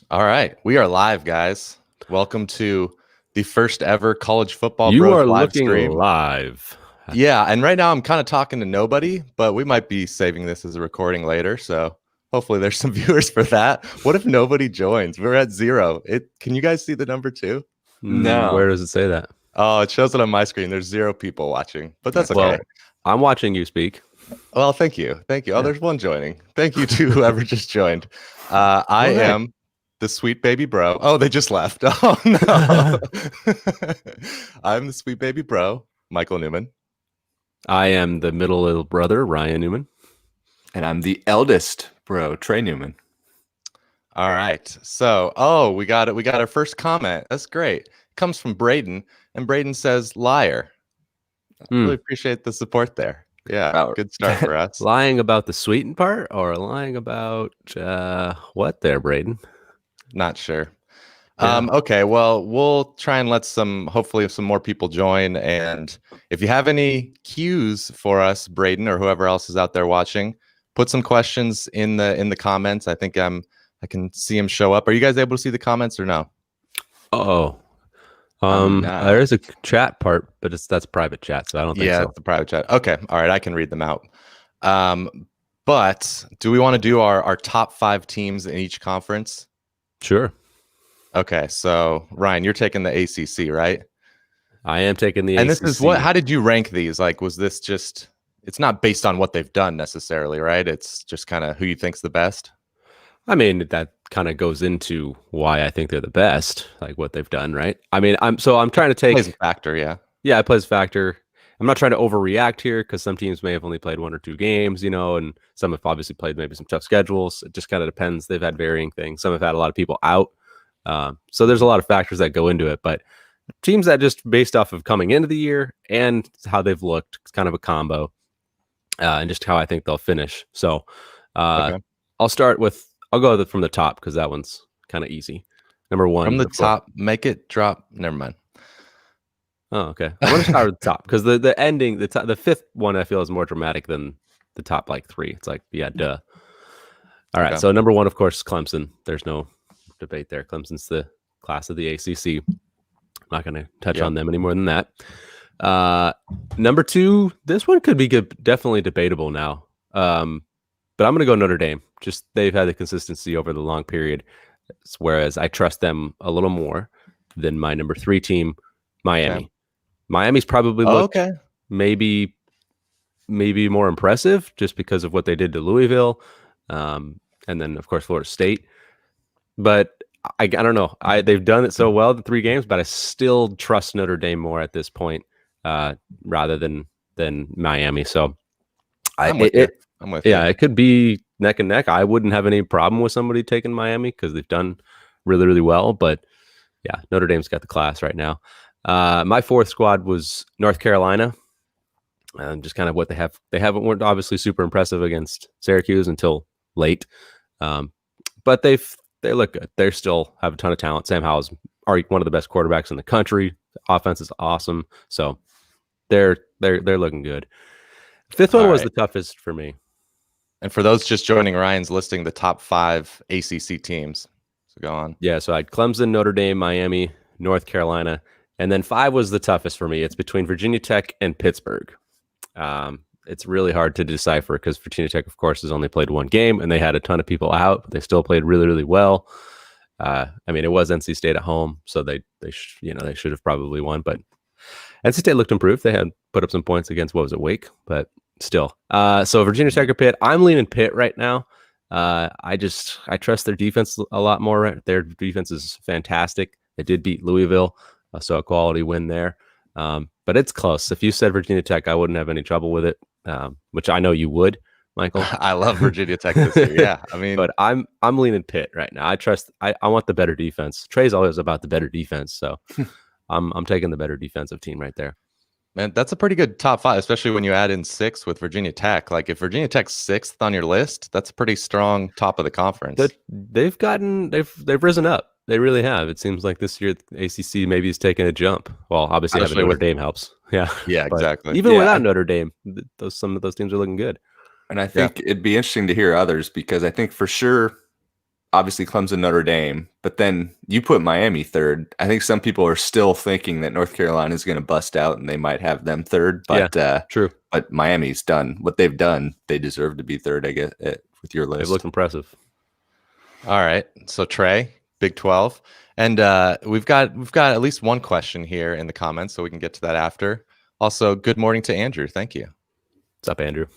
All right, we are live, guys. Welcome to the first ever college football You bros are live looking stream. live. Yeah, and right now I'm kind of talking to nobody, but we might be saving this as a recording later, so hopefully there's some viewers for that. What if nobody joins? We're at 0. Can you guys see the number 2? Where No. does it say that? Oh, it shows it on my screen. There's 0 people watching, but that's okay. Well, I'm watching you speak. Well, thank you. Thank you. Oh, Yeah. there's one joining. Thank you to whoever just joined. I hey. am the sweet baby bro. Oh, they just left. Oh, no. I'm the sweet baby bro, Michael Newman. I am the middle little brother, Ryan Newman. And I'm the eldest bro, Trey Newman. All right. So, we got it. We got our first comment. That's great. It comes from Braden, and Braden says, liar. I really appreciate the support there. Yeah, good start for us. Lying about the sweetened part or lying about what there, Braden? Not sure. Yeah. Okay, well, we'll try and let hopefully some more people join. And if you have any cues for us, Braden, or whoever else is out there watching, put some questions in the comments. I think I can see them show up. Are you guys able to see the comments or no? There is a chat part, but that's private chat, so I don't think so. Yeah, it's the private chat. Okay, all right, I can read them out. But do we want to do our top 5 teams in each conference? Sure. Okay, so Ryan, you're taking the ACC, right? I am taking the and ACC. This is how did you rank these? Like, was this just, it's not based on what they've done necessarily, right? It's just kind of who you think's the best. I mean, that kind of goes into why I think they're the best, like what they've done, right? I mean, I'm trying to take plays a factor, yeah. Yeah, it plays a factor. I'm not trying to overreact here because some teams may have only played 1 or 2 games, and some have obviously played maybe some tough schedules. It just kind of depends. They've had varying things. Some have had a lot of people out. So there's a lot of factors that go into it. But teams that just based off of coming into the year and how they've looked, it's kind of a combo, and just how I think they'll finish. So Okay. I'll go from the top because that one's kind of easy. Number 1. From the top, make it drop. Never mind. Oh, okay. I want to start with the top because the ending, the fifth one I feel is more dramatic than the top 3. It's like, yeah, duh. All right. Okay. So number 1, of course, Clemson. There's no debate there. Clemson's the class of the ACC. I'm not going to touch on them any more than that. Number 2, this one could be good, definitely debatable now. But I'm going to go Notre Dame. Just they've had the consistency over the long period, whereas I trust them a little more than my number 3 team, Miami. Okay. Miami's probably looked maybe more impressive just because of what they did to Louisville, and then of course Florida State. But I don't know. They've done it so well the 3 games, but I still trust Notre Dame more at this point rather than Miami. So I'm with you. It could be neck and neck. I wouldn't have any problem with somebody taking Miami because they've done really, really well. But yeah, Notre Dame's got the class right now. My 4th squad was North Carolina, and just kind of what they have. They weren't obviously super impressive against Syracuse until late, but they look good. They still have a ton of talent. Sam Howell's one of the best quarterbacks in the country. The offense is awesome, so they're looking good. 5th one was the toughest for me. And for those just joining, Ryan's listing the top 5 ACC teams. So go on. Yeah, so I had Clemson, Notre Dame, Miami, North Carolina. And then 5 was the toughest for me. It's between Virginia Tech and Pittsburgh. It's really hard to decipher because Virginia Tech, of course, has only played 1 game, and they had a ton of people out, but they still played really, really well. I mean, it was NC State at home, so they should have probably won. But NC State looked improved. They had put up some points against Wake, but still. So Virginia Tech or Pitt. I'm leaning Pitt right now. I trust their defense a lot more. Their defense is fantastic. They did beat Louisville. So a quality win there. But it's close. If you said Virginia Tech, I wouldn't have any trouble with it, which I know you would, Michael. I love Virginia Tech this year. Yeah, I mean, but I'm leaning Pitt right now. I want the better defense. Trey's always about the better defense, so I'm taking the better defensive team right there. Man, that's a pretty good top 5, especially when you add in 6 with Virginia Tech. Like if Virginia Tech's 6th on your list, that's a pretty strong top of the conference. They've risen up. They really have. It seems like this year the ACC maybe is taking a jump. Well, obviously having Notre Dame helps. Yeah, exactly. Even without Notre Dame, some of those teams are looking good. And I think it'd be interesting to hear others because I think for sure obviously Clemson, Notre Dame, but then you put Miami third. I think some people are still thinking that North Carolina is going to bust out and they might have them third. But true. But Miami's done what they've done. They deserve to be third, I guess, with your list. They've looked impressive. All right. So Trey, Big 12. And we've got at least one question here in the comments, so we can get to that after. Also, good morning to Andrew. Thank you. What's up, Andrew?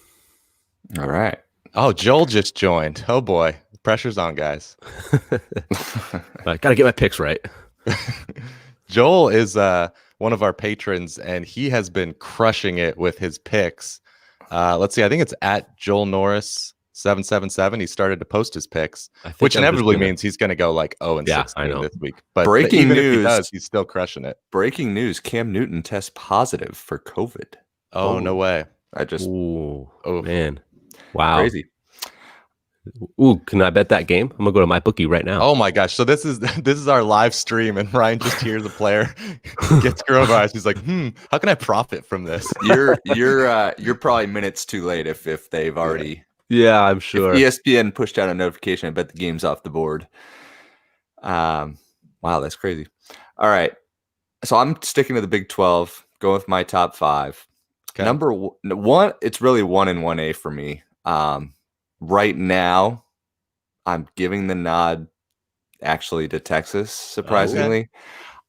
All right. Oh, Joel just joined. Oh boy. Pressure's on, guys. I gotta get my picks right. Joel is one of our patrons, and he has been crushing it with his picks. Let's see. I think it's at Joel Norris 777. He started to post his picks, which inevitably means he's going to go like 0-16 this week. But breaking even news, if he does, he's still crushing it. Breaking news: Cam Newton tests positive for COVID. Oh, no way! Oh man, wow, crazy. Ooh, can I bet that game? I'm gonna go to my bookie right now. Oh my gosh! So this is our live stream, and Ryan just hears a player gets coronavirus. He's like, how can I profit from this? You're probably minutes too late if they've already. Yeah, I'm sure. If ESPN pushed out a notification, I bet the game's off the board. Wow, that's crazy. All right, so I'm sticking to the Big 12. Going with my top 5. Okay. Number one, it's really 1 and 1A for me. Right now, I'm giving the nod actually to Texas, surprisingly.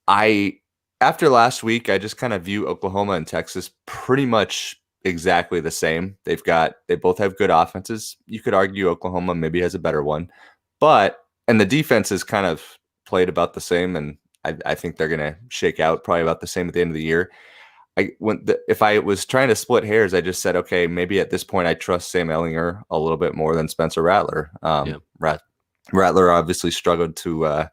After last week, I just kind of view Oklahoma and Texas pretty much exactly the same. They both have good offenses. You could argue Oklahoma maybe has a better one, and the defense is kind of played about the same, and I think they're going to shake out probably about the same at the end of the year. If I was trying to split hairs, I just said, okay, maybe at this point I trust Sam Ehlinger a little bit more than Spencer Rattler. Rattler obviously struggled to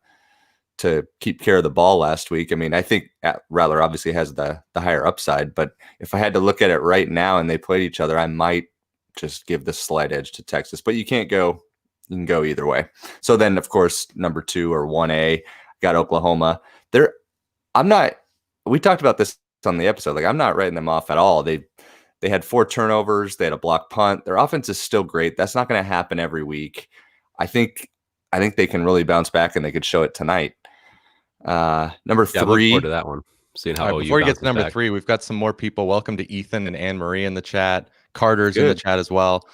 keep care of the ball last week. I mean, I think Rattler obviously has the higher upside, but if I had to look at it right now and they played each other, I might just give the slight edge to Texas. But you can go either way. So then, of course, number 2 or 1A, got Oklahoma. We talked about this on the episode. Like, I'm not writing them off at all. They had 4 turnovers. They had a block punt. Their offense is still great. That's not going to happen every week. I think they can really bounce back, and they could show it tonight. Number 3. I look forward to that one. Seeing how before you get to number 3, we've got some more people. Welcome to Ethan and Anne Marie in the chat. Carter's in the chat as well.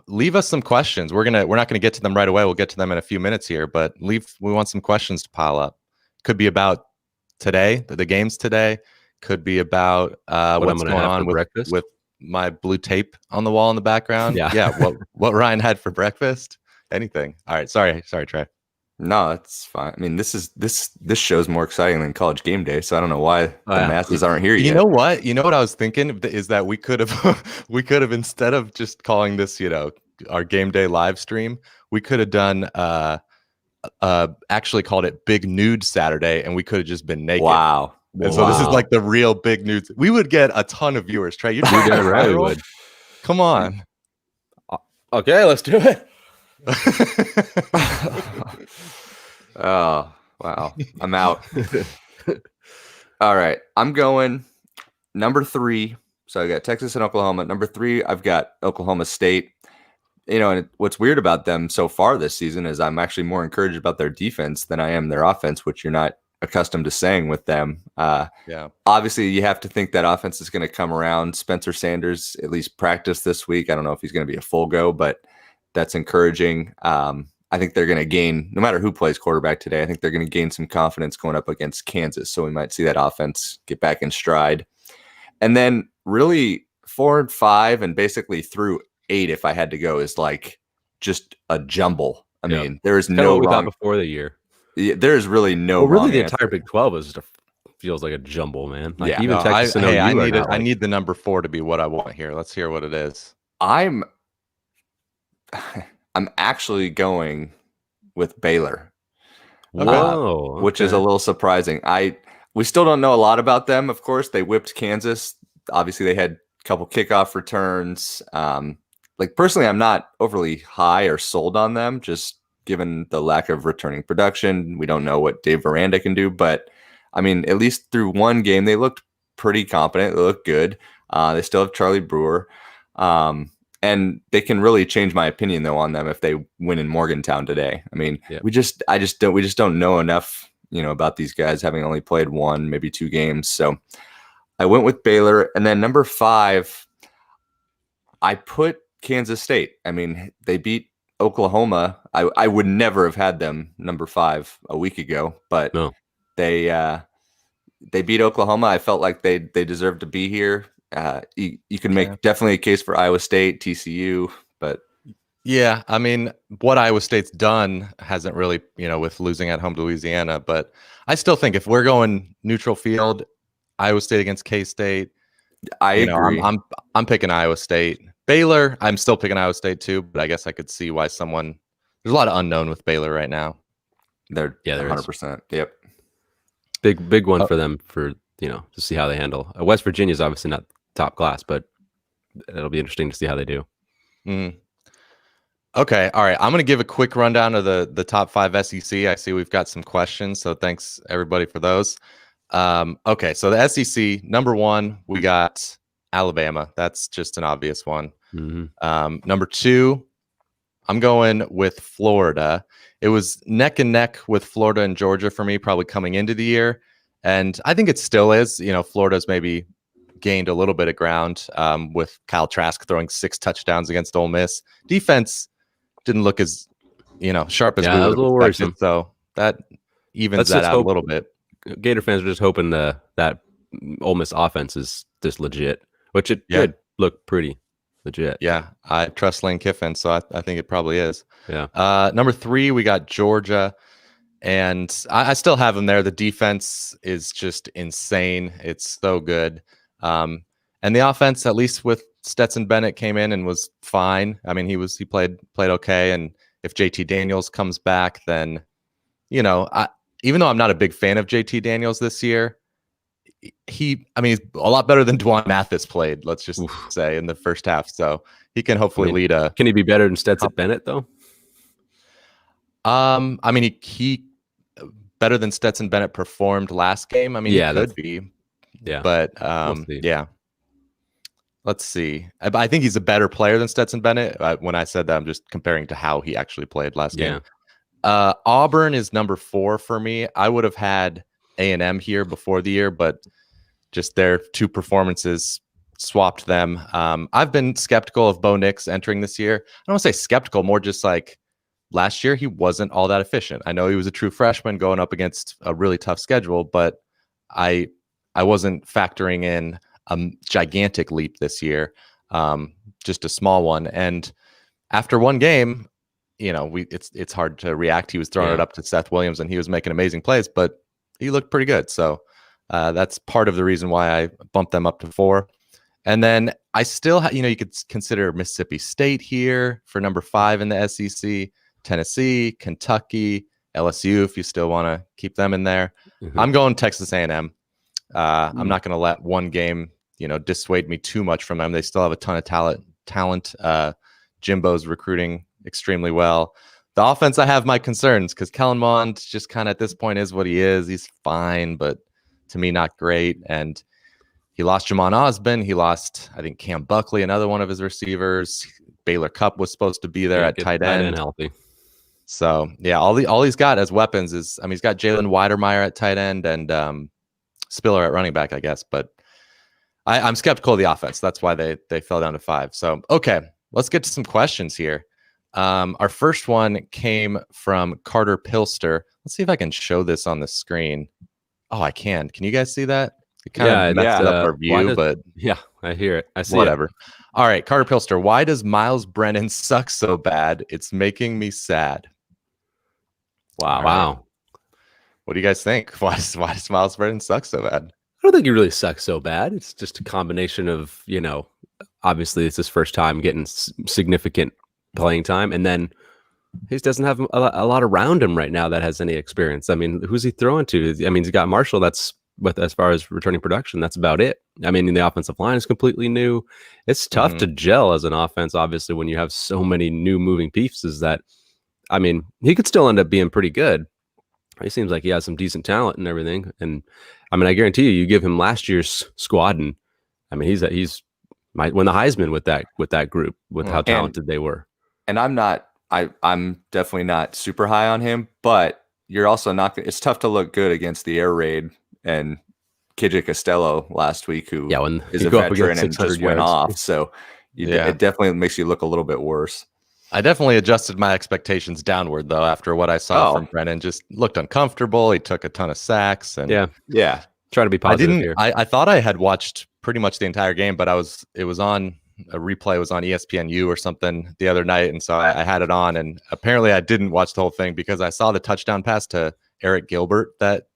Leave us some questions. We're not gonna get to them right away. We'll get to them in a few minutes here, but we want some questions to pile up. Could be about today, the games today. Could be about what's going on with my blue tape on the wall in the background. Yeah. What Ryan had for breakfast. Anything. All right. Sorry, Trey. No, it's fine. I mean, this show's more exciting than College Game Day, so I don't know why the masses aren't here yet. You know what? I was thinking is that we could have instead of just calling this, our Game Day live stream, we could have done actually called it Big Nude Saturday, and we could have just been naked. Wow. And so this is like the real big nudes. We would get a ton of viewers. Trey, you'd be right. Would. Come on. Okay, let's do it. Oh, wow. I'm out. All right. I'm going number 3. So I got Texas and Oklahoma. Number 3, I've got Oklahoma State. And what's weird about them so far this season is I'm actually more encouraged about their defense than I am their offense, which you're not accustomed to saying with them. Obviously, you have to think that offense is going to come around. Spencer Sanders at least practiced this week. I don't know if he's going to be a full go, but that's encouraging. I think they're going to gain, no matter who plays quarterback today, I think they're going to gain some confidence going up against Kansas. So we might see that offense get back in stride. And then really 4 and 5 and basically through 8, if I had to go, is like just a jumble. I mean, there is no wrong before the year. There is really no wrong. Really, the answer. Entire Big 12 is just feels like a jumble, man. Like even Texas and OU I need the number 4 to be what I want here. Let's hear what it is. I'm actually going with Baylor. Which is a little surprising. We still don't know a lot about them. Of course, they whipped Kansas. Obviously, they had a couple kickoff returns. Personally, I'm not overly high or sold on them, just given the lack of returning production. We don't know what Dave Veranda can do, but I mean, at least through one game, they looked pretty competent. They looked good. They still have Charlie Brewer. And And they can really change my opinion though on them if they win in Morgantown today. I mean, we just don't know enough, about these guys, having only played 1, maybe 2 games. So I went with Baylor. And then number 5, I put Kansas State. I mean, they beat Oklahoma. I would never have had them number 5 a week ago, but No. they beat Oklahoma. I felt like they deserved to be here. You can make definitely a case for Iowa State, TCU, but yeah, I mean, what Iowa State's done hasn't really, with losing at home to Louisiana, but I still think if we're going neutral field, Iowa State against K-State, I agree. I'm picking Iowa State. Baylor, I'm still picking Iowa State too, but I guess I could see why there's a lot of unknown with Baylor right now. They're 100%. Yep. Big one for them to see how they handle. West Virginia is obviously not top class, but it'll be interesting to see how they do. Mm. Okay. All right. I'm going to give a quick rundown of the top 5 SEC. I see we've got some questions, so thanks everybody for those. Okay. So the SEC, number 1, we got Alabama. That's just an obvious one. Mm-hmm. Number 2, I'm going with Florida. It was neck and neck with Florida and Georgia for me, probably coming into the year. And I think it still is. Florida's maybe gained a little bit of ground with Kyle Trask throwing 6 touchdowns against Ole Miss. Defense didn't look as, sharp as we would have expected. So that evens that out a little bit. Gator fans are just hoping that Ole Miss offense is just legit, which it did look pretty legit. Yeah, I trust Lane Kiffin, so I think it probably is. Yeah. Number 3, we got Georgia, and I still have them there. The defense is just insane. It's so good. And the offense, at least with Stetson Bennett, came in and was fine. I mean, he played okay. And if JT Daniels comes back, then, even though I'm not a big fan of JT Daniels this year, he's a lot better than Dwan Mathis played, let's just say, in the first half. So he can hopefully lead a. Can he be better than Stetson Bennett though? He better than Stetson Bennett performed last game. He could be. Yeah. But yeah. Let's see. I think he's a better player than Stetson Bennett. When I said that, I'm just comparing to how he actually played last game. Auburn is number 4 for me. I would have had A&M here before the year, but just their 2 performances swapped them. I've been skeptical of Bo Nix entering this year. I don't want to say skeptical, more just like last year he wasn't all that efficient. I know he was a true freshman going up against a really tough schedule, but I wasn't factoring in a gigantic leap this year, just a small one. And after one game, it's hard to react. He was throwing it up to Seth Williams, and he was making amazing plays, but he looked pretty good. So that's part of the reason why I bumped them up to 4. And then I still, you could consider Mississippi State here for number 5 in the SEC, Tennessee, Kentucky, LSU, if you still want to keep them in there. Mm-hmm. I'm going Texas A&M. I'm not going to let one game, dissuade me too much from them. They still have a ton of talent. Jimbo's recruiting extremely well. The offense, I have my concerns because Kellen Mond just kind of at this point is what he is. He's fine, but to me, not great. And he lost Jamon Osborne. He lost, I think, Cam Buckley, another one of his receivers. Baylor Cupp was supposed to be there at tight end. Healthy. So yeah, all he's got as weapons is, he's got Jalen Weidermeyer at tight end and Spiller at running back, I guess. But I'm skeptical of the offense. That's why they fell down to 5. So okay, let's get to some questions here. Our first one came from Carter Pilster. Let's see if I can show this on the screen. Oh, I can. Can you guys see that? It kind of messed up our view, but yeah, I hear it. I see whatever. It. All right, Carter Pilster. Why does Miles Brennan suck so bad? It's making me sad. Wow. Right. What do you guys think? Why does Miles Brennan suck so bad? I don't think he really sucks so bad. It's just a combination of, obviously it's his first time getting significant playing time, and then he doesn't have a lot around him right now that has any experience. Who's he throwing to? He's got Marshall. That's as far as returning production, that's about it. The offensive line is completely new. It's tough to gel as an offense, obviously, when you have so many new moving pieces that, he could still end up being pretty good. He seems like he has some decent talent and everything. And I guarantee you give him last year's squad, and he's might win the Heisman with that group, with how talented they were. And I'm definitely not super high on him, but you're also not. It's tough to look good against the air raid and KJ Costello last week, who when is you a go up veteran against and 600 just went yards. off. So it definitely makes you look a little bit worse. I definitely adjusted my expectations downward, though, after what I saw from Brennan. Just looked uncomfortable. He took a ton of sacks. And yeah. Try to be positive here. I thought I had watched pretty much the entire game, but it was on a replay. It was on ESPNU or something the other night, and so I had it on. And apparently, I didn't watch the whole thing because I saw the touchdown pass to Eric Gilbert that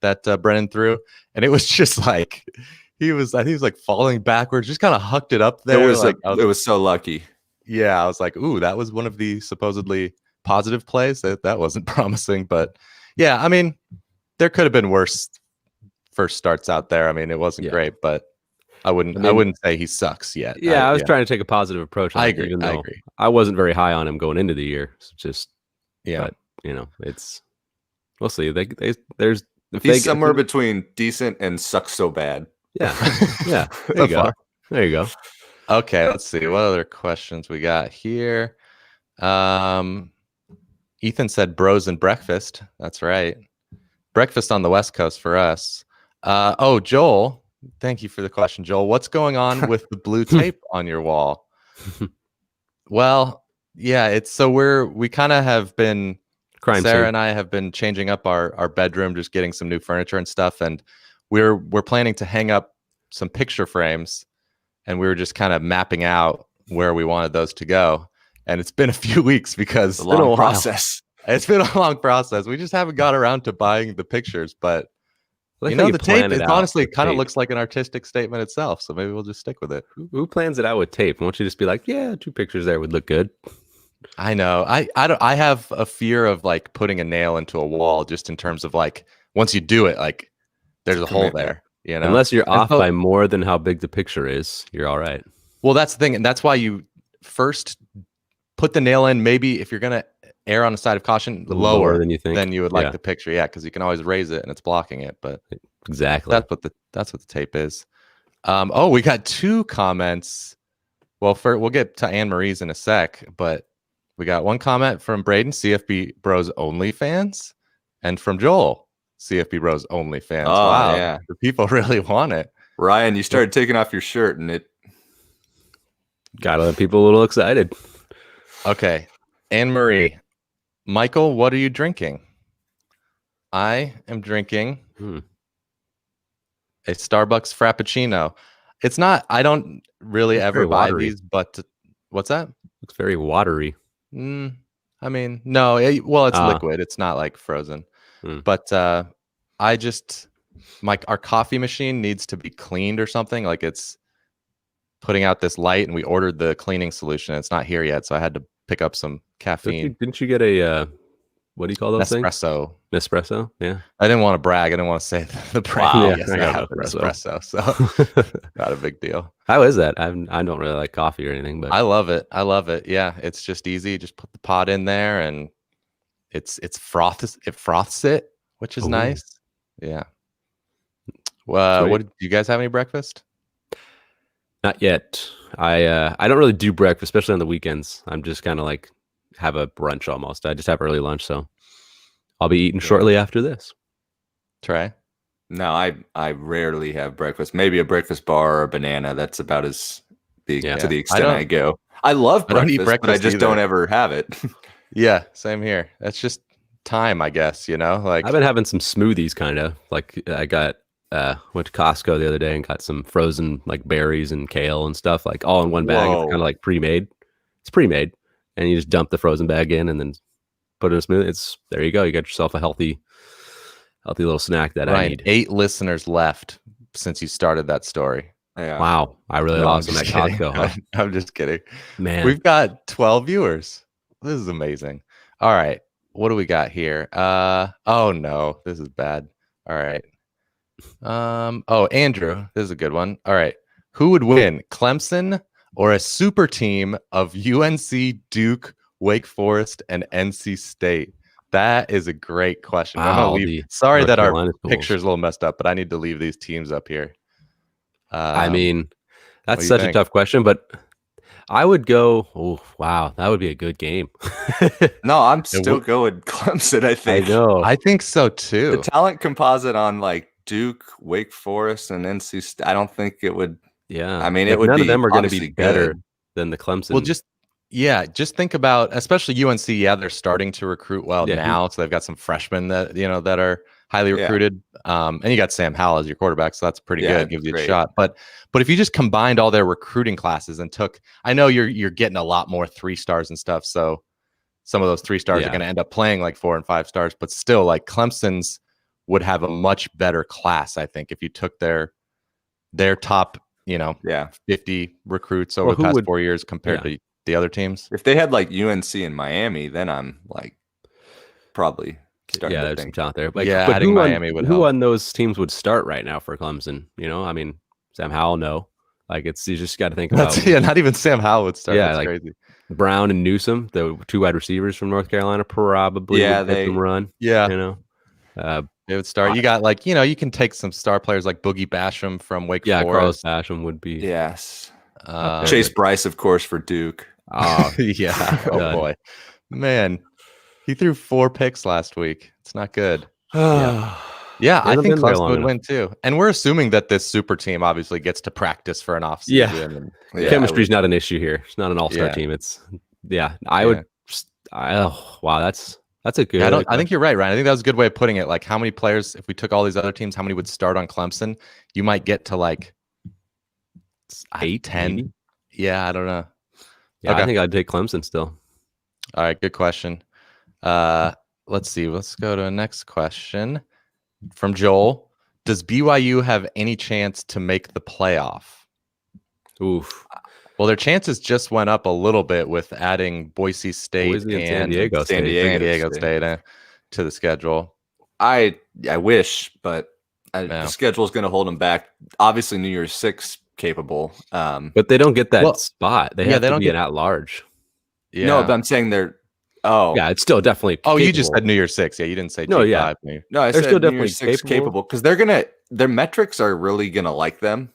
Brennan threw, and it was just like I think he was like falling backwards, just kind of hucked it up there. It was so lucky. Yeah, I was like, ooh, that was one of the supposedly positive plays. That wasn't promising, but yeah, I mean, there could have been worse first starts out there. I mean, it wasn't great, but I wouldn't say he sucks yet. Yeah, I was trying to take take a positive approach. I agree. I agree. I wasn't very high on him going into the year. So just but we'll see. He's somewhere between decent and sucks so bad. Yeah, yeah. There you go. There you go. Okay, let's see what other questions we got here. Ethan said bros and breakfast. That's right. Breakfast on the West Coast for us. Joel, thank you for the question, Joel. What's going on with the blue tape on your wall? Well, yeah, we kind of have been Sarah and I have been changing up our bedroom, just getting some new furniture and stuff, and we're planning to hang up some picture frames, and we were just kind of mapping out where we wanted those to go. And it's been a few weeks because it's a long process. It's been a long process. We just haven't got around to buying the pictures, but the tape, it honestly kind of looks like an artistic statement itself. So maybe we'll just stick with it. Who plans it out with tape? Won't you just be like, yeah, 2 pictures there would look good? I know. I have a fear of like putting a nail into a wall, just in terms of like, once you do it, like there's a hole there, Unless you're off by more than how big the picture is, you're all right. Well, that's the thing. And that's why you first put the nail in. Maybe if you're going to err on the side of caution, lower than you think, then you would like the picture. Yeah. Cause you can always raise it and it's blocking it, but exactly. That's what the tape is. We got 2 comments. Well, we'll get to Anne Marie's in a sec, but we got one comment from Braden, CFB Bros Only fans, and from Joel, CFB Bros Only fans. Oh, wow. Yeah. The people really want it. Ryan, you started taking off your shirt and it got other people a little excited. Okay. Anne Marie. Michael, what are you drinking? I am drinking a Starbucks Frappuccino. It's not, I don't really ever buy these, but what's that? Looks very watery. I mean, no, it's liquid. It's not like frozen. But our coffee machine needs to be cleaned or something. Like it's putting out this light, and we ordered the cleaning solution. It's not here yet, so I had to pick up some caffeine. Didn't you get a what do you call those things? Nespresso. Yeah. I didn't want to brag. I didn't want to say the brand. Wow. Yes, I got Nespresso. So not a big deal. How is that? I don't really like coffee or anything, but I love it. Yeah, it's just easy. Just put the pot in there, and it froths it, which is nice. Yeah. Well, do you guys have any breakfast? Not yet. I don't really do breakfast, especially on the weekends. I'm just kind of like have a brunch almost. I just have early lunch, so I'll be eating shortly after this. Trey? No, I rarely have breakfast. Maybe a breakfast bar or a banana. That's about as big to the extent I go. I love breakfast, don't eat breakfast, but I just don't ever have it. Yeah, same here. That's just time, I guess, Like I've been having some smoothies, kind of. Like I got went to Costco the other day and got some frozen like berries and kale and stuff, like all in one bag. It's kind of like pre-made. It's pre-made, and you just dump the frozen bag in and then put it in a smoothie. There you go. You got yourself a healthy little snack that I need. 8 listeners left since you started that story. Yeah. Wow, I really lost them at Costco. Huh? I'm just kidding, man. We've got 12 viewers. This is amazing. All right, what do we got here? Oh no, this is bad. All right. Andrew, this is a good one. All right, who would win, Clemson or a super team of UNC, Duke, Wake Forest, and NC State? That is a great question. Wow, sorry that our picture's a little messed up, but I need to leave these teams up here. I mean, That's do you such a think? tough question, but I would go. Oh wow, that would be a good game. No, I'm It still would- going Clemson. I I think know. I think so the too. talent composite on like Duke, Wake Forest, and NC State. I don't think it would. Yeah, I mean, it like would none of be them are going to be obviously better good. than the Clemson. Well, just think about, especially UNC. Yeah, they're starting to recruit well Yeah, now, so they've got some freshmen that that are highly Yeah. recruited. And you got Sam Howell as your quarterback, so that's pretty Yeah, good. Gives you a great. shot. But if you just combined all their recruiting classes and took, I know you're getting a lot more 3-stars and stuff, so some of those 3-stars are going to end up playing like 4 and 5 stars, but still, like Clemson's would have a much better class, I think, if you took their top, Yeah. 50 recruits over the past 4 years compared to the other teams. If they had like UNC in Miami, then I'm like probably starting to there's some think. talent there. Like, Yeah, but adding who Miami would help. on those teams would start right now for Clemson? I mean, Sam Howell, no. Like, you just got to think about. Not even Sam Howell would start. Yeah, That's like crazy. Brown and Newsom, the 2 wide receivers from North Carolina, probably would get them run. Yeah, they would start. You got like you can take some star players like Boogie Basham from Wake Forest. Carlos Basham would be. Yes. Uh, Chase Bryce, of course, for Duke. Yeah. Oh boy, man, he threw 4 picks last week. It's not good. Yeah, I think Clemson would win too. And we're assuming that this super team obviously gets to practice for an off season. Yeah. Chemistry is not an issue here. It's not an all-star team. It's I would. Wow, that's a good. I think you're right, Ryan. I think that was a good way of putting it. Like, how many players, if we took all these other teams, how many would start on Clemson? You might get to like 8, 10. maybe? Yeah, I don't know. Yeah, okay. I think I'd take Clemson still. All right, good question. Let's see. Let's go to the next question from Joel. Does BYU have any chance to make the playoff? Oof. Well, their chances just went up a little bit with adding Boise State and San Diego State to the schedule. I wish, but the schedule is going to hold them back. Obviously, New Year's 6 capable, but they don't get that spot. They have to be an at-large. Yeah. No, but I'm saying they're. Oh, yeah, it's still definitely. Capable. You just said New Year's 6. Yeah, you didn't say no. G5. Yeah, no, I said still New Year's 6 capable because their metrics are really gonna like them.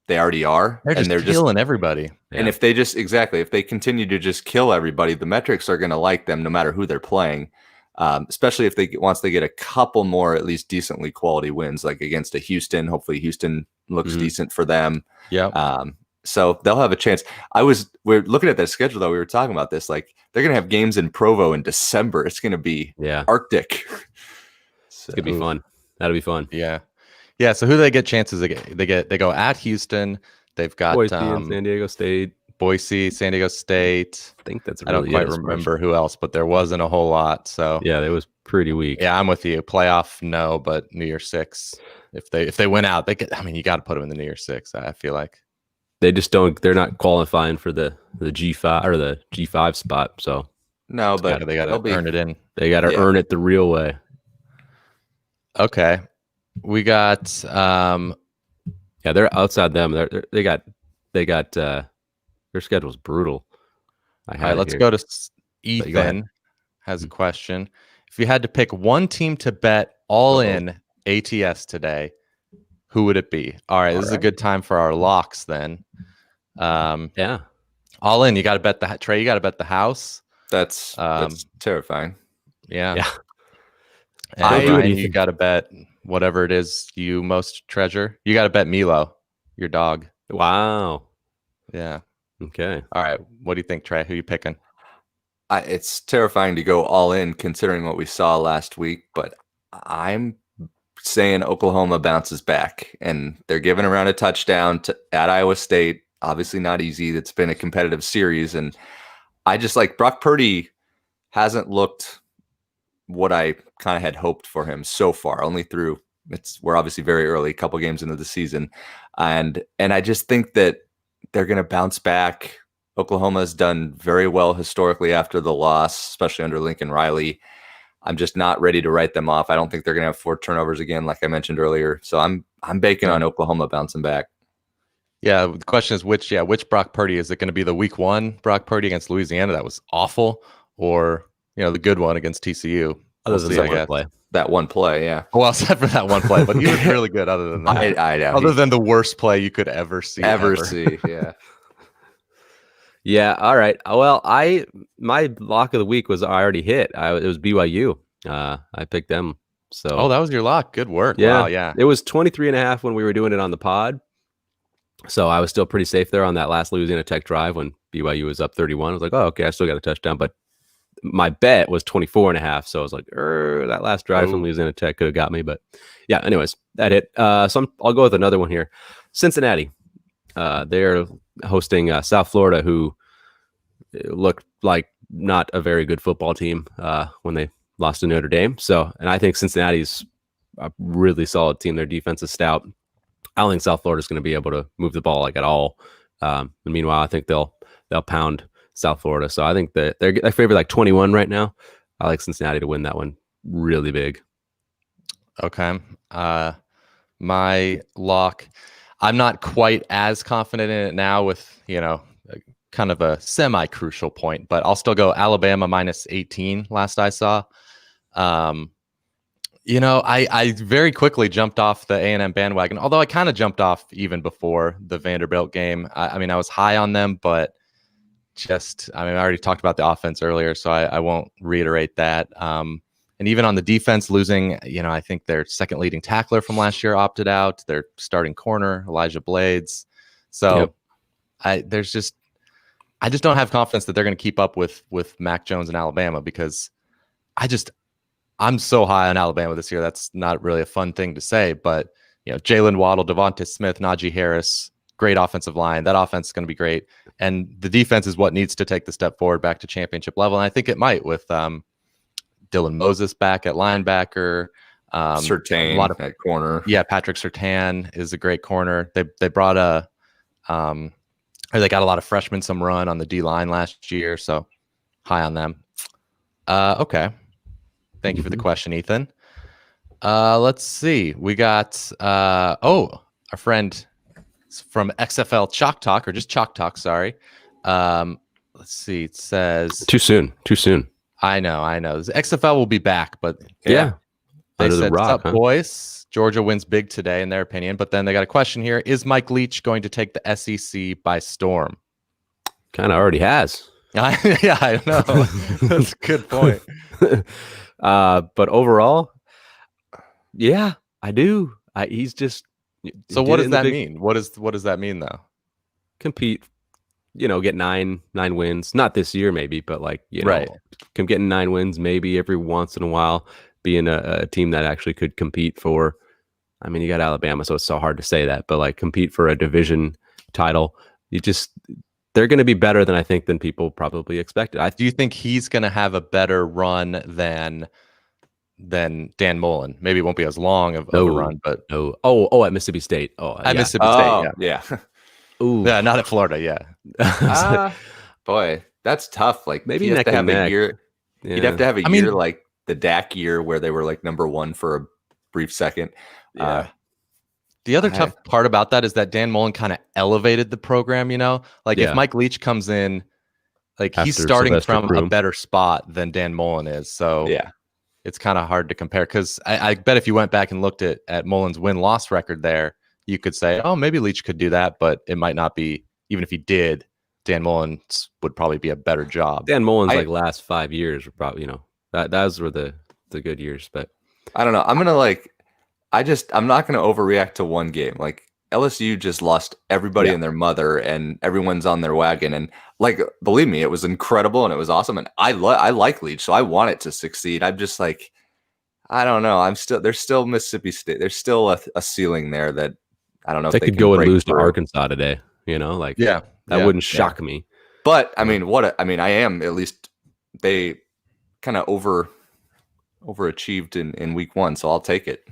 They already are. They're killing everybody. And if they if they continue to just kill everybody, the metrics are gonna like them no matter who they're playing. Especially if once they get a couple more at least decently quality wins, like against a Houston. Hopefully, Houston looks decent for them. Yeah. So they'll have a chance. We're looking at their schedule though. We were talking about this. Like they're gonna have games in Provo in December. It's gonna be Arctic. So, it's gonna be fun. That'll be fun. Yeah. Yeah. So who do they get chances? They go at Houston. They've got Boise and San Diego State. Boise, San Diego State. I think that's. I don't quite remember who else, but there wasn't a whole lot. So yeah, it was pretty weak. Yeah, I'm with you. Playoff, no, but New Year's 6. If they win out, you got to put them in the New Year's 6. I feel like. They just don't. They're not qualifying for the G5 or the G5 spot. So no, but they got to earn it in. They got to earn it the real way. Okay, we got. They're outside them. They got. Their schedule's brutal. All right, let's go to Ethan. Has a question. If you had to pick one team to bet all in ATS today, who would it be? All right, this is a good time for our locks then. All in. You got to bet Trey. You got to bet the house. That's terrifying. Yeah. And you got to bet whatever it is you most treasure. You got to bet Milo, your dog. Wow. Yeah. Okay. All right. What do you think, Trey? Who are you picking? It's terrifying to go all in considering what we saw last week, but I'm saying Oklahoma bounces back and they're giving around a touchdown at Iowa State. Obviously not easy. It's been a competitive series. And I just like Brock Purdy hasn't looked what I kind of had hoped for him so far, only through we're obviously very early, a couple games into the season. And I just think that they're going to bounce back. Oklahoma has done very well historically after the loss, especially under Lincoln Riley. I'm just not ready to write them off. I don't think they're going to have 4 turnovers again, like I mentioned earlier. So I'm banking on Oklahoma bouncing back. Yeah, the question is which Brock Purdy? Is it going to be the week 1 Brock Purdy against Louisiana that was awful, or the good one against TCU? Other We'll than see, I someone guess. play. That one play, yeah. Well, except for that one play, but he was really good. Other than that, I know. other than the worst play you could ever see, see, yeah. Yeah. All right. Well, my lock of the week was I already hit. It was BYU. I picked them. So. Oh, that was your lock. Good work. Yeah. Wow. Yeah. It was 23.5 when we were doing it on the pod. So I was still pretty safe there on that last Louisiana Tech drive when BYU was up 31. I was like, oh, okay, I still got a touchdown. But my bet was 24.5. So I was like, that last drive from Louisiana Tech could have got me. But yeah, anyways, that hit. So I'll go with another one here. Cincinnati. They're hosting South Florida, who looked like not a very good football team when they lost to Notre Dame. So, and I think Cincinnati's a really solid team. Their defense is stout. I don't think South Florida is going to be able to move the ball like at all. And meanwhile, I think they'll pound South Florida. So I think that they're favored like 21 right now. I like Cincinnati to win that one really big. Okay. My lock, I'm not quite as confident in it now with, kind of a semi-crucial point, but I'll still go Alabama minus 18 last I saw. I very quickly jumped off the A&M bandwagon, although I kind of jumped off even before the Vanderbilt game. I was high on them, but I already talked about the offense earlier, so I won't reiterate that. And even on the defense, losing, I think their second leading tackler from last year opted out. Their starting corner, Elijah Blades. So yep. I just don't have confidence that they're going to keep up with Mac Jones in Alabama, because I'm so high on Alabama this year. That's not really a fun thing to say, but Jalen Waddle, Devonta Smith, Najee Harris, great offensive line. That offense is going to be great, and the defense is what needs to take the step forward back to championship level. And I think it might with Dylan Moses back at linebacker, Surtain a lot of at corner. Yeah, Patrick Surtain is a great corner. They brought they got a lot of freshmen some run on the D line last year, so high on them. Okay. Thank you for the question, Ethan. Let's see. We got our friend from XFL Chalk Talk, or just Chalk Talk, sorry. Let's see. It says Too soon. I know. The XFL will be back, but yeah. They Under said, the rock, "What's up, boys? Georgia wins big today," in their opinion. But then they got a question here: is Mike Leach going to take the SEC by storm? Kind of already has. Yeah, I know. That's a good point. But overall, yeah, I do. He's just. So what does that mean? What does that mean though? Compete, get nine wins. Not this year, maybe, but right. Getting 9 wins maybe every once in a while. Being a team that actually could compete for. You got Alabama, so it's so hard to say that, but compete for a division title. They're going to be better than people probably expected. Do you think he's going to have a better run than Dan Mullen? Maybe it won't be as long of a run, but at Mississippi State. At Mississippi State, yeah. Ooh. Yeah, not at Florida, yeah. Boy, that's tough. Maybe neck and neck. Year. Yeah. You'd have to have a year like the Dak year where they were number one for a brief second. Yeah. The other tough part about that is that Dan Mullen kind of elevated the program, if Mike Leach comes in, he's starting Sylvester from a better spot than Dan Mullen is. So yeah, it's kind of hard to compare, because I bet if you went back and looked at Mullen's win-loss record there, you could say, oh, maybe Leach could do that, but it might not be. Even if he did, Dan Mullen would probably be a better job. Dan Mullen's last 5 years were probably, those were the good years, but I don't know. I'm not going to overreact to one game. LSU just lost everybody and their mother, and everyone's on their wagon. And believe me, it was incredible and it was awesome. And I like Leach, so I want it to succeed. I'm just I don't know. There's still Mississippi State. There's still a ceiling there that I don't know they if they could go and lose to Arkansas today. That wouldn't shock me. But I am at least they kind of overachieved in week 1, so I'll take it.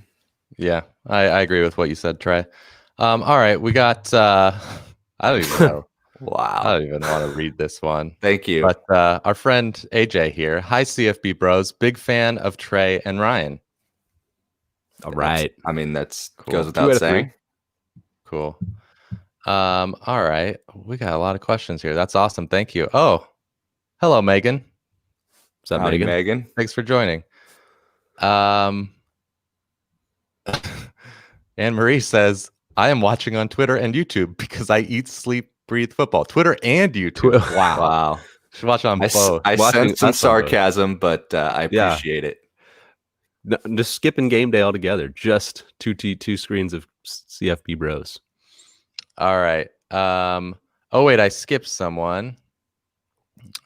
Yeah, I agree with what you said, Trey. All right, we got I don't even know. Wow. I don't even want to read this one. Thank you. But our friend AJ here. Hi, CFB bros. Big fan of Trey and Ryan. All right. That's cool. Goes without saying. Cool. All right. We got a lot of questions here. That's awesome. Thank you. Oh, hello, Megan. What's up, Megan? Megan. Thanks for joining. Anne Marie says, I am watching on Twitter and YouTube because I eat, sleep, breathe football. Twitter and YouTube. Wow. Wow. Should watch on both. I Watching sense some us on both. sarcasm, but I Yeah. appreciate it. No, just skipping game day altogether. Just two screens of CFP bros. All right. Oh wait, I skipped someone.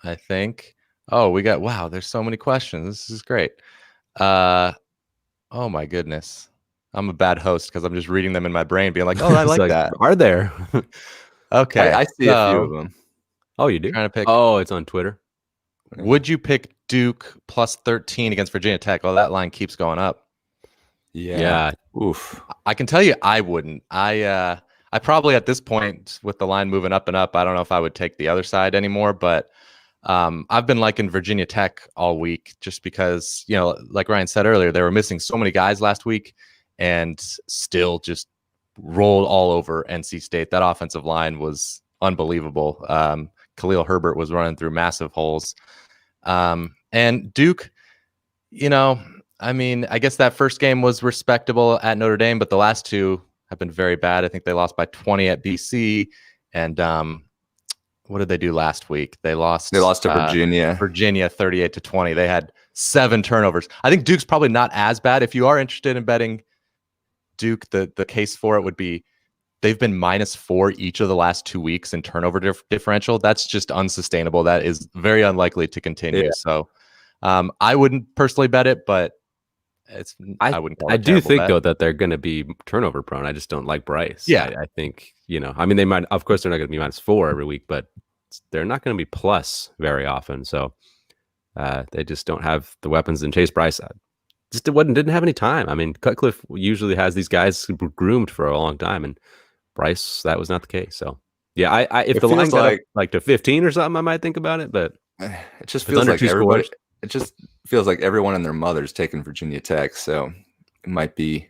I think. Oh, wow, there's so many questions. This is great. Oh my goodness. I'm a bad host because I'm just reading them in my brain, being like, oh, I It's like that. Are there? Okay. I see a few of them. Oh, you do? Trying to pick. Oh, it's on Twitter. Would you pick Duke plus 13 against Virginia Tech? Well, that line keeps going up. Yeah. Oof. I can tell you I wouldn't. I probably at this point with the line moving up and up, I don't know if I would take the other side anymore, but I've been liking Virginia Tech all week just because, like Ryan said earlier, they were missing so many guys last week and still just rolled all over NC State. That offensive line was unbelievable. Khalil Herbert was running through massive holes. And Duke, I guess that first game was respectable at Notre Dame, but the last two have been very bad. I think they lost by 20 at BC. And what did they do last week? They lost to Virginia. Virginia 38-20. They had 7 turnovers. I think Duke's probably not as bad. If you are interested in betting Duke, the case for it would be they've been -4 each of the last 2 weeks in turnover differential. That's just unsustainable. That is very unlikely to continue. Yeah. So I wouldn't personally bet it, but I wouldn't. I do think though that they're going to be turnover prone. I just don't like Bryce. Yeah, I think they might. Of course, they're not going to be -4 every week, but they're not going to be plus very often. So they just don't have the weapons. And Chase Bryce just didn't have any time. I mean, Cutcliffe usually has these guys groomed for a long time, and Bryce, that was not the case. So yeah, if the line got up to 15 or something, I might think about it. But it just feels like everybody. It just feels like everyone and their mother's taking Virginia Tech, so it might be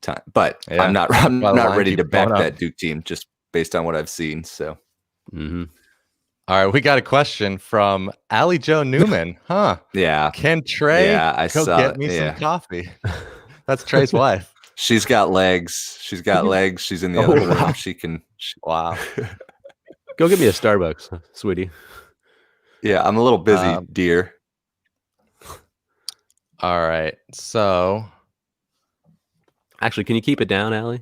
time. But yeah, I'm not ready to back that Duke team just based on what I've seen. So, All right, we got a question from Allie Jo Newman. Huh? Yeah. Can Trey go get me some coffee? That's Trey's wife. She's got legs. She's got legs. She's in the other room. She can. Wow. Go get me a Starbucks, sweetie. Yeah, I'm a little busy, dear. All right. So, actually, can you keep it down, Allie?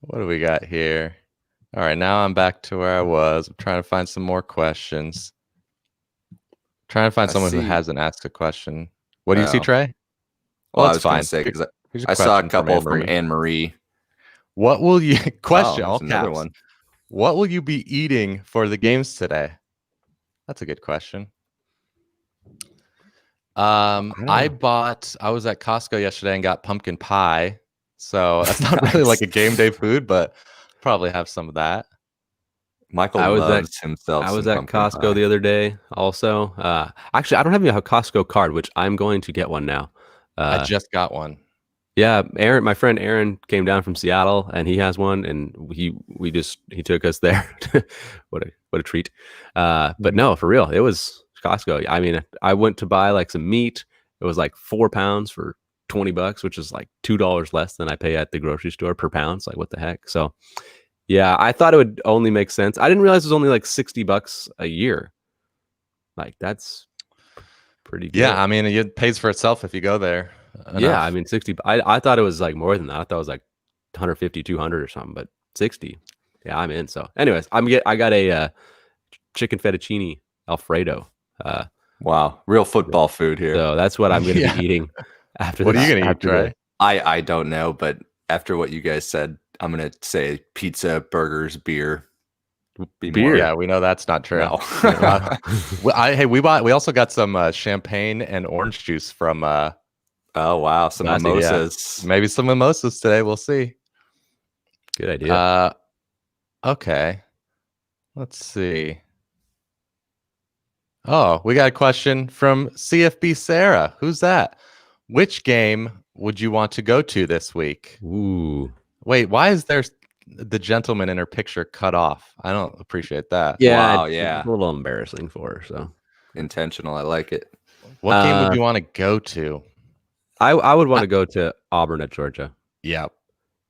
What do we got here? All right, now I'm back to where I was. I'm trying to find some more questions. Trying to find someone who hasn't asked a question. What do you see, Trey? Well, I was fine. Because I saw a couple from Anne Marie. What will you question? Oh, another one. What will you be eating for the games today? That's a good question. I was at Costco yesterday and got pumpkin pie. So that's not really like a game day food, but probably have some of that. Michael loves himself. I was at Costco the other day also. Actually, I don't have a Costco card, which I'm going to get one now. I just got one. Yeah, my friend Aaron came down from Seattle and he has one, and he took us there. What a treat. But no, for real, it was Costco. I mean, I went to buy like some meat. It was like 4 pounds for $20, which is like $2 less than I pay at the grocery store per pound. It's like, what the heck? So yeah, I thought it would only make sense. I didn't realize it was only like $60 a year. Like, that's pretty good. Yeah, I mean, it pays for itself if you go there. Enough. Yeah, I mean, 60. I thought it was like more than that. I thought it was like 150, 200 or something, but 60. Yeah, I'm in. So anyways, I got a chicken fettuccine Alfredo. Wow, real football food here. So that's what I'm going to be eating after. What are you going to eat, Trey? I don't know, but after what you guys said, I'm going to say pizza, burgers, beer. Beer? Yeah, we know that's not true. No. We also got some champagne and orange juice from. Oh wow, some mimosas. Yeah. Maybe some mimosas today. We'll see. Good idea. Okay. Let's see. Oh, we got a question from CFB Sarah. Who's that? Which game would you want to go to this week? Ooh. Wait, why is there the gentleman in her picture cut off? I don't appreciate that. Yeah, wow, yeah. It's a little embarrassing for her. So intentional. I like it. What game would you want to go to? I would want to go to Auburn at Georgia. Yeah.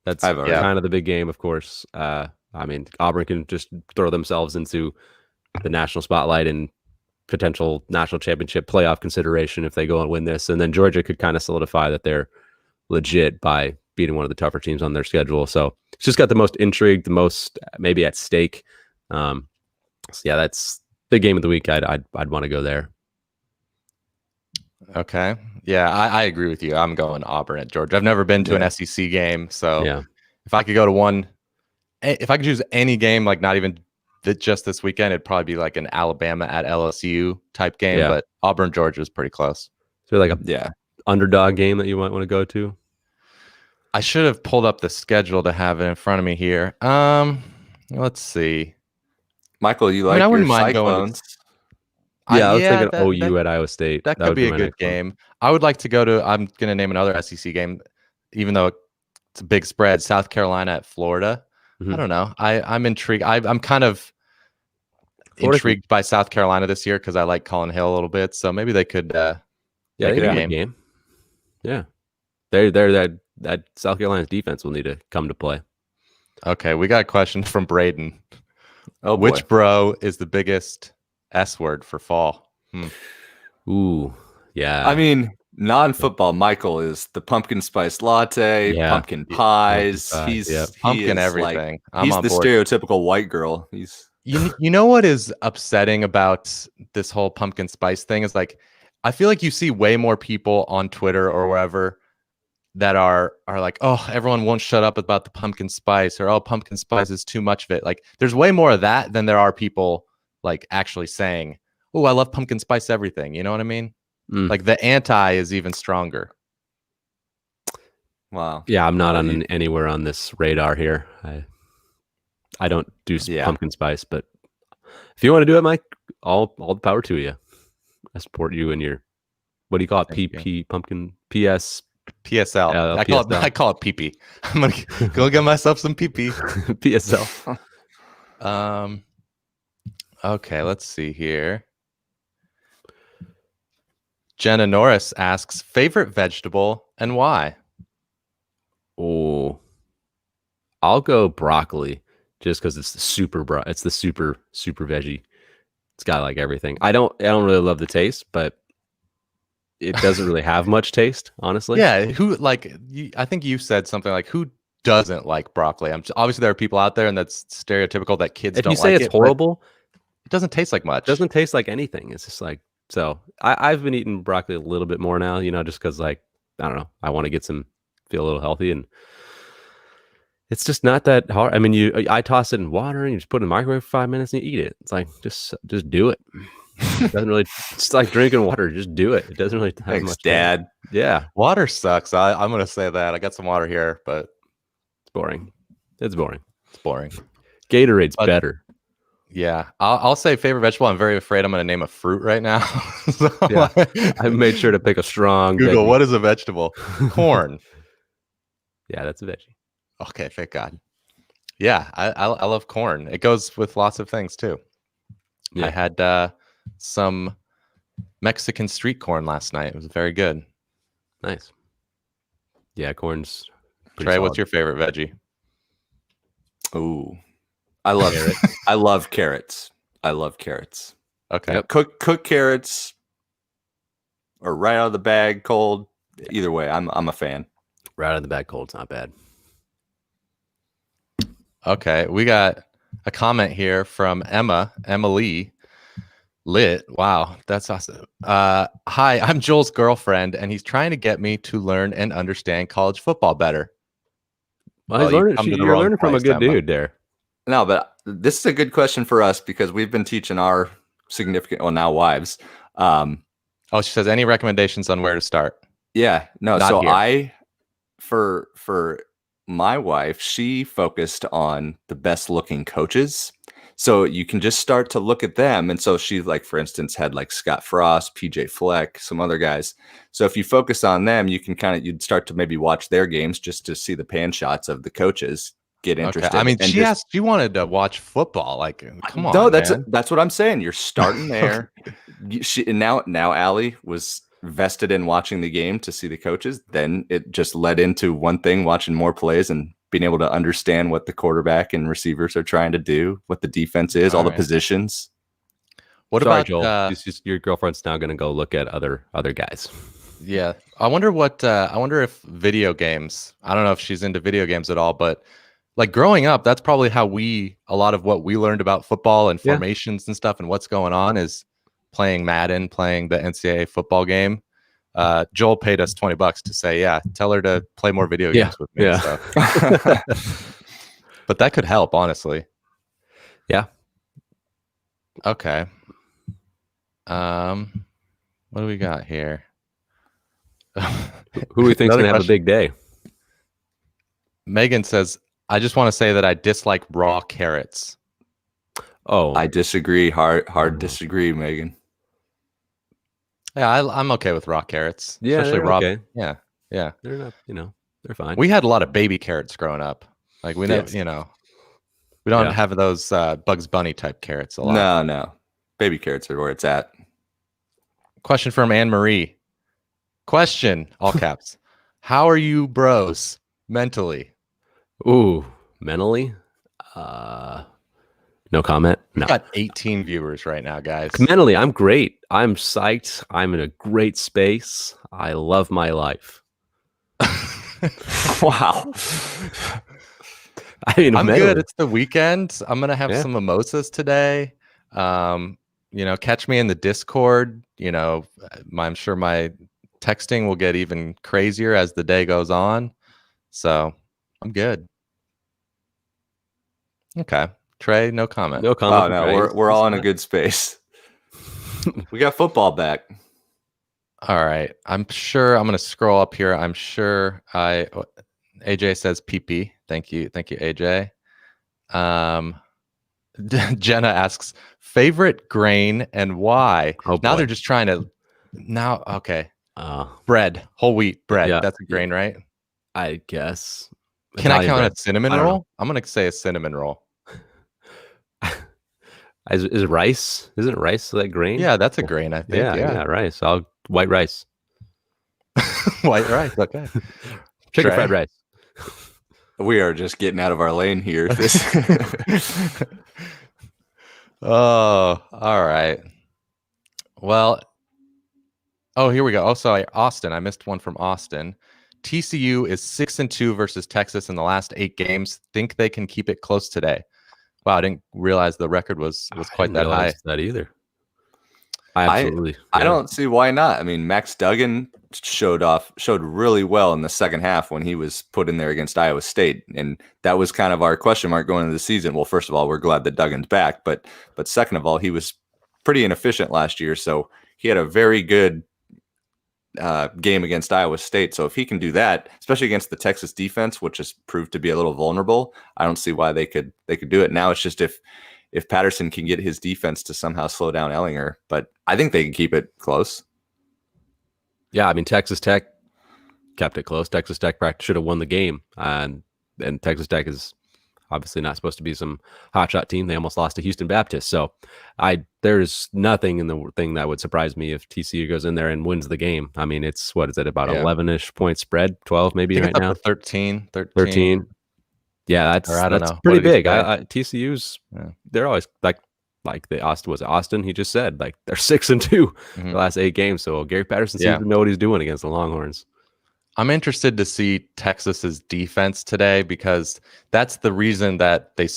That's kind of the big game, of course. I mean, Auburn can just throw themselves into the national spotlight and potential national championship playoff consideration if they go and win this. And then Georgia could kind of solidify that they're legit by beating one of the tougher teams on their schedule. So it's just got the most intrigue, the most maybe at stake. So yeah, that's the game of the week. I'd want to go there. Okay. Yeah, I agree with you. I'm going Auburn at Georgia. I've never been to an SEC game, so if I could go to one, if I could choose any game, like not even just this weekend, it'd probably be like an Alabama at LSU type game. But Auburn, Georgia is pretty close. So like a underdog game that you might want to go to. I should have pulled up the schedule to have it in front of me here. Let's see. Michael, you like your Cyclones? I was thinking OU at Iowa State. That could be a good game. I would like to go to, I'm going to name another SEC game, even though it's a big spread, South Carolina at Florida. I don't know. I'm intrigued. I'm kind of intrigued by South Carolina this year because I like Colin Hill a little bit. So maybe they could make it a game. Yeah. That South Carolina's defense will need to come to play. Okay, we got a question from Braden. Oh, boy. Which bro is the biggest S word for fall? Ooh, yeah. I mean, non-football Michael is the pumpkin spice latte, pumpkin pies. He's pumpkin everything. Like, he's the stereotypical white girl. You know what is upsetting about this whole pumpkin spice thing is like I feel like you see way more people on Twitter or wherever that are like, oh, everyone won't shut up about the pumpkin spice, or oh, pumpkin spice is too much of it. Like there's way more of that than there are people like actually saying, oh, I love pumpkin spice everything. You know what I mean? Like the anti is even stronger. Wow. Yeah, I'm not on anywhere on this radar here. I don't do pumpkin spice, but if you want to do it, Mike, all the power to you. I support you and your, what do you call it? PP pumpkin PS. PSL. I call it PP. I'm gonna go get myself some PP. PSL. Okay, let's see here. Jenna Norris asks, favorite vegetable and why? Oh, I'll go broccoli just because it's the super veggie. It's got like everything. I don't really love the taste, but it doesn't really have much taste, honestly. Yeah, I think you said something like, who doesn't like broccoli? Obviously there are people out there, and that's stereotypical that kids don't like it. If you say it's horrible, it doesn't taste like much. It doesn't taste like anything. It's just like, so I've been eating broccoli a little bit more now, just because like, I don't know, I want to feel a little healthy, and it's just not that hard. I mean, I toss it in water and you just put it in the microwave for 5 minutes and you eat it. It's like, just do it. It doesn't really, it's like drinking water. Just do it. It doesn't really have much. Dad. Yeah. Water sucks. I'm going to say that. I got some water here, but it's boring. It's boring. Gatorade's better. Yeah. I'll say favorite vegetable. I'm very afraid I'm going to name a fruit right now. So I made sure to pick a strong Google. What is a vegetable? Corn. Yeah, that's a veggie. Okay, thank God. Yeah, I love corn. It goes with lots of things too. Yeah. I had some Mexican street corn last night. It was very good. Nice. Yeah, corn's Trey, solid. What's your favorite veggie? Ooh, I love it. I love carrots. Okay. Yep. Cook carrots or right out of the bag cold. Either way, I'm a fan. Right out of the bag cold's not bad. Okay, we got a comment here from Emily Lit. Wow, that's awesome. Hi, I'm Joel's girlfriend, and he's trying to get me to learn and understand college football better. Well, you're learning from a good dude there. No, but this is a good question for us because we've been teaching our significant, well, now wives. She says, any recommendations on where to start? Yeah, no. Not so here. For my wife, she focused on the best looking coaches. So you can just start to look at them. And so she, like, for instance, had like Scott Frost, PJ Fleck, some other guys. So if you focus on them, you can you'd start to maybe watch their games just to see the pan shots of the coaches. get interested. I mean, and she wanted to watch football. Like, come on, no, that's man. that's what I'm saying. You're starting there. And now Allie was vested in watching the game to see the coaches. Then it just led into one thing, watching more plays and being able to understand what the quarterback and receivers are trying to do, what the defense is, all the positions. What Sorry, about Joel? Your girlfriend's now going to go look at other guys. Yeah, I wonder if video games. I don't know if she's into video games at all, but like growing up, that's probably how a lot of what we learned about football and formations and stuff and what's going on is playing Madden, playing the NCAA football game. Joel paid us $20 to say, tell her to play more video games with me. Yeah. So. But that could help, honestly. Yeah. Okay. What do we got here? Who do we think's going to have a big day? Megan says, I just want to say that I dislike raw carrots. Oh, I disagree. Hard disagree, Megan. Yeah, I'm okay with raw carrots. Yeah, especially raw. Okay. Yeah. They're not, they're fine. We had a lot of baby carrots growing up. Like we never, we don't have those Bugs Bunny type carrots a lot. No. Baby carrots are where it's at. Question from Anne Marie. Question, all caps. How are you bros mentally? Ooh, mentally? No comment. No. We got 18 viewers right now, guys. Mentally, I'm great. I'm psyched. I'm in a great space. I love my life. Wow. I mean, I'm mentally. good. It's the weekend. I'm gonna have some mimosas today. Catch me in the Discord. I'm sure my texting will get even crazier as the day goes on. So I'm good. Okay. Trey, no comment. No comment. Oh, no, we're all in a good space. We got football back. All right. I'm sure I'm going to scroll up here. I'm sure AJ says PP. Thank you. Thank you, AJ. Jenna asks favorite grain and why. Now they're just trying to okay. Bread, whole wheat bread. Yeah. That's a grain, right? I guess. Can I count a cinnamon roll? I'm going to say a cinnamon roll. Is rice? Isn't rice that grain? Yeah, that's a grain, I think. Yeah, rice. White rice. White rice. Okay. Chicken fried rice. We are just getting out of our lane here. Oh, all right. Well, here we go. Oh, sorry, Austin. I missed one from Austin. TCU is 6-2 versus Texas in the last 8 games. Think they can keep it close today? Wow, I didn't realize the record was quite that high. That either. I don't see why not. I mean, Max Duggan showed really well in the second half when he was put in there against Iowa State, and that was kind of our question mark going into the season. Well, first of all, we're glad that Duggan's back, but second of all, he was pretty inefficient last year, so he had a very good game against Iowa State. So if he can do that, especially against the Texas defense, which has proved to be a little vulnerable, I don't see why they could do it. Now it's just if Patterson can get his defense to somehow slow down Ellinger, but I think they can keep it close. Yeah, I mean, Texas Tech kept it close. Texas Tech practically should have won the game, and Texas Tech is obviously not supposed to be some hotshot team. They almost lost to Houston Baptist. So there's nothing in the thing that would surprise me if TCU goes in there and wins the game. I mean, it's about 11-ish point spread, 12 maybe right now. 13. Yeah, that's pretty big. TCU's they're always like Austin. He just said like they're 6-2 the last 8 games. So Gary Patterson seems to know what he's doing against the Longhorns. I'm interested to see Texas's defense today because that's the reason that they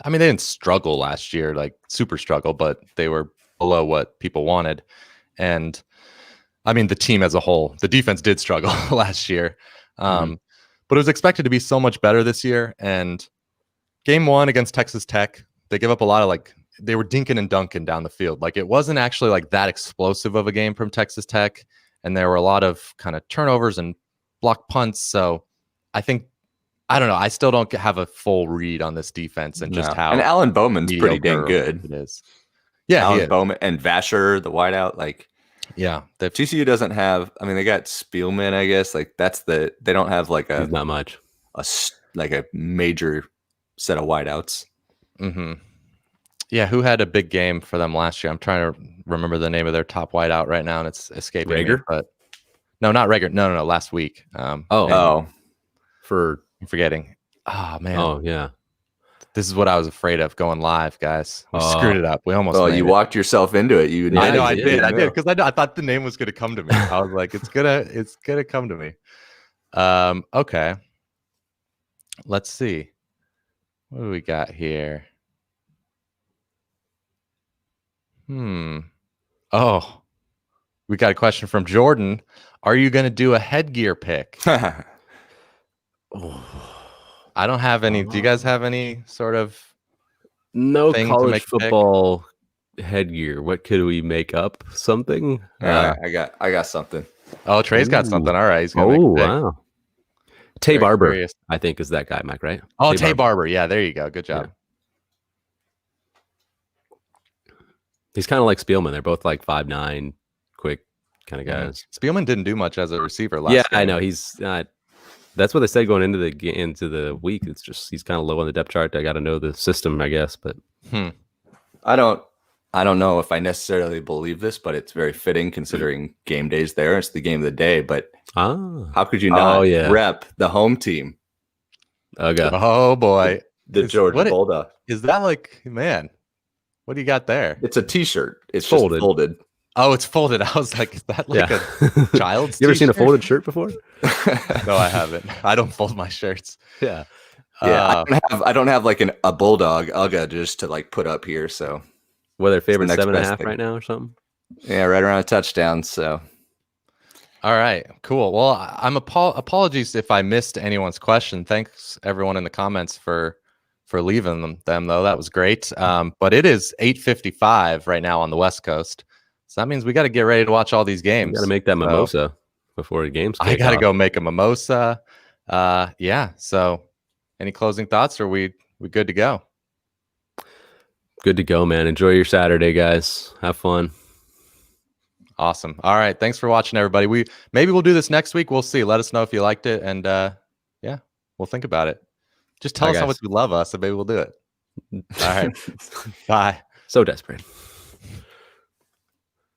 didn't struggle last year, like super struggle, but they were below what people wanted. And I mean, the team as a whole, the defense did struggle last year. But it was expected to be so much better this year. And game 1 against Texas Tech, they give up a lot of they were dinking and dunking down the field. Like it wasn't actually like that explosive of a game from Texas Tech. And there were a lot of kind of turnovers and block punts. So I don't know. I still don't have a full read on this defense and just how. And Alan Bowman's pretty dang good. It is. Yeah. Alan Bowman and Vasher, the wideout, yeah. TCU doesn't have, they got Spielman, I guess. They don't have not much. A major set of wideouts. Mm-hmm. Yeah, who had a big game for them last year? I'm trying to remember the name of their top wideout right now, and it's escaping me. But no, not Rager. No. Last week. I'm forgetting. Oh man. Oh yeah. This is what I was afraid of going live, guys. We screwed it up. We almost. Well, you walked yourself into it. I know I did. I did because I thought the name was going to come to me. I was like, it's gonna come to me. Okay. Let's see. What do we got here? Oh, we got a question from Jordan. Are you going to do a headgear pick? I don't have any. Do you guys have any sort of college football headgear? What could we make up? Something? I got something. Oh, Trey's got something. All right, he's gonna make a pick. Wow. Tay Barber, I think, is that guy, Mike, right? Oh, Tay Barber. Yeah, there you go. Good job. Yeah. He's kind of like Spielman. They're both like 5'9", quick kind of guys. Spielman didn't do much as a receiver last game. I know. He's not. That's what they said going into the week. It's just he's kind of low on the depth chart. I got to know the system, I guess. But I don't know if I necessarily believe this, but it's very fitting considering game day's there. It's the game of the day. But how could you not rep the home team? Oh boy, the Georgia Bulldog. Is that like, man? What do you got there? It's a T-shirt. It's folded. Just folded. Oh, it's folded. I was like, is that like a child's You ever t-shirt? seen a folded shirt before? No, I haven't. I don't fold my shirts. Yeah. I don't have like a Bulldog Ugga just to like put up here. So what, their favorite 7.5 right now or something? Yeah, right around a touchdown. So all right, cool. Well, I'm apologies if I missed anyone's question. Thanks everyone in the comments for leaving them though. That was great. But it is 8:55 right now on the West Coast. So that means we got to get ready to watch all these games. Got to make that mimosa before the games. I got to go make a mimosa. Yeah. So any closing thoughts? Or we good to go? Good to go, man. Enjoy your Saturday, guys. Have fun. Awesome. All right. Thanks for watching, everybody. Maybe we'll do this next week. We'll see. Let us know if you liked it. And yeah, we'll think about it. Just tell us how much you love us and maybe we'll do it. All right. Bye. So desperate.